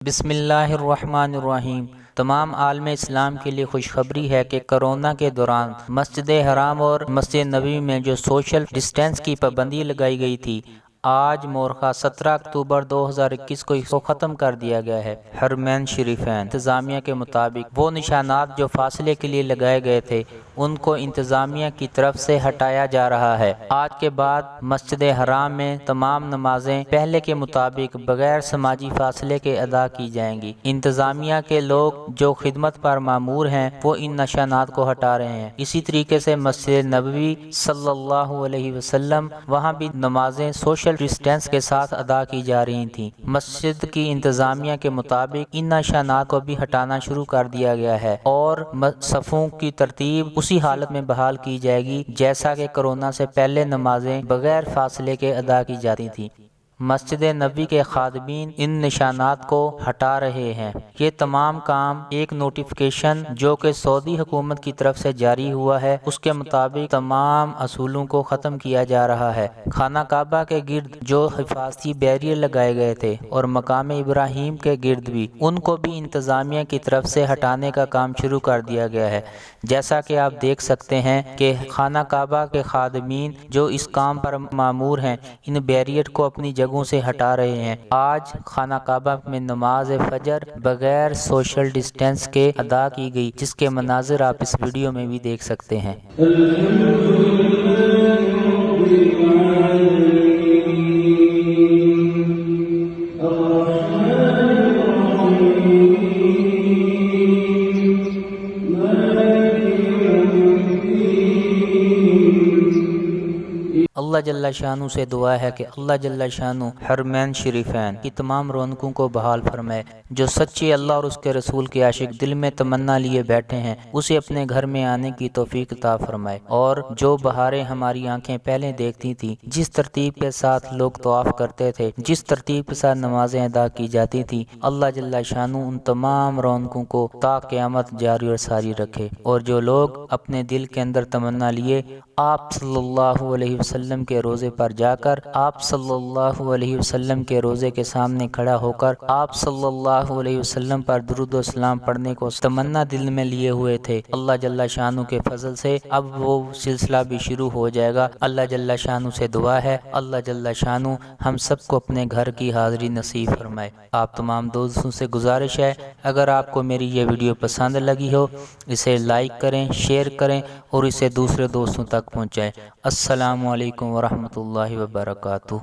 بسم اللہ الرحمن الرحیم۔ تمام عالم اسلام کے لیے خوشخبری ہے کہ کرونا کے دوران مسجد حرام اور مسجد نبوی میں جو سوشل ڈسٹینس کی پابندی لگائی گئی تھی، آج مورخہ 17 اکتوبر 2021 کو اس کو ختم کر دیا گیا ہے۔ حرمین شریفین انتظامیہ کے مطابق وہ نشانات جو فاصلے کے لیے لگائے گئے تھے ان کو انتظامیہ کی طرف سے ہٹایا جا رہا ہے۔ آج کے بعد مسجد حرام میں تمام نمازیں پہلے کے مطابق بغیر سماجی فاصلے کے ادا کی جائیں گی۔ انتظامیہ کے لوگ جو خدمت پر مامور ہیں وہ ان نشانات کو ہٹا رہے ہیں۔ اسی طریقے سے مسجد نبوی صلی اللہ علیہ وسلم، وہاں بھی نمازیں سوشل ڈسٹینس کے ساتھ ادا کی جا رہی تھیں۔ مسجد کی انتظامیہ کے مطابق ان نشانات کو بھی ہٹانا شروع کر دیا گیا ہے اور صفوں کی ترتیب اسی حالت میں بحال کی جائے گی جیسا کہ کرونا سے پہلے نمازیں بغیر فاصلے کے ادا کی جاتی تھیں۔ مسجد نبوی کے خادمین ان نشانات کو ہٹا رہے ہیں۔ یہ تمام کام ایک نوٹیفیکیشن جو کہ سعودی حکومت کی طرف سے جاری ہوا ہے اس کے مطابق تمام اصولوں کو ختم کیا جا رہا ہے۔ خانہ کعبہ کے گرد جو حفاظتی بیریئر لگائے گئے تھے اور مقام ابراہیم کے گرد بھی، ان کو بھی انتظامیہ کی طرف سے ہٹانے کا کام شروع کر دیا گیا ہے۔ جیسا کہ آپ دیکھ سکتے ہیں کہ خانہ کعبہ کے خادمین جو اس کام پر مامور ہیں ان بیریئر کو اپنی جگہوں سے ہٹا رہے ہیں۔ آج خانہ کعبہ میں نماز فجر بغیر سوشل ڈسٹینس کے ادا کی گئی، جس کے مناظر آپ اس ویڈیو میں بھی دیکھ سکتے ہیں۔ اللہ جل شانہ سے دعا ہے کہ اللہ جل شانہ حرمین شریفین کی تمام رونقوں کو بحال فرمائے۔ جو سچے اللہ اور اس کے رسول کے عاشق دل میں تمنا لیے بیٹھے ہیں اسے اپنے گھر میں آنے کی توفیق عطا فرمائے، اور جو بہاریں ہماری آنکھیں پہلے دیکھتی تھیں، جس ترتیب کے ساتھ لوگ طواف کرتے تھے، جس ترتیب کے ساتھ نمازیں ادا کی جاتی تھیں، اللہ جل شانہ ان تمام رونقوں کو تا قیامت جاری اور ساری رکھے۔ اور جو لوگ اپنے دل کے اندر تمنا لیے آپ صلی اللہ علیہ وسلم کے روزے پر جا کر، آپ صلی اللہ علیہ وسلم کے روزے کے سامنے کھڑا ہو کر آپ صلی اللہ علیہ وسلم پر درود و سلام پڑھنے کو تمنا دل میں لیے ہوئے تھے، اللہ جل شانہ کے فضل سے اب وہ سلسلہ بھی شروع ہو جائے گا۔ اللہ جل شانہ سے دعا ہے اللہ جل شانہ ہم سب کو اپنے گھر کی حاضری نصیب فرمائے۔ آپ تمام دوستوں سے گزارش ہے اگر آپ کو میری یہ ویڈیو پسند لگی ہو اسے لائک کریں، شیئر کریں اور اسے دوسرے دوستوں تک پہنچائیں۔ السلام علیکم ورحمۃ اللہ وبرکاتہ۔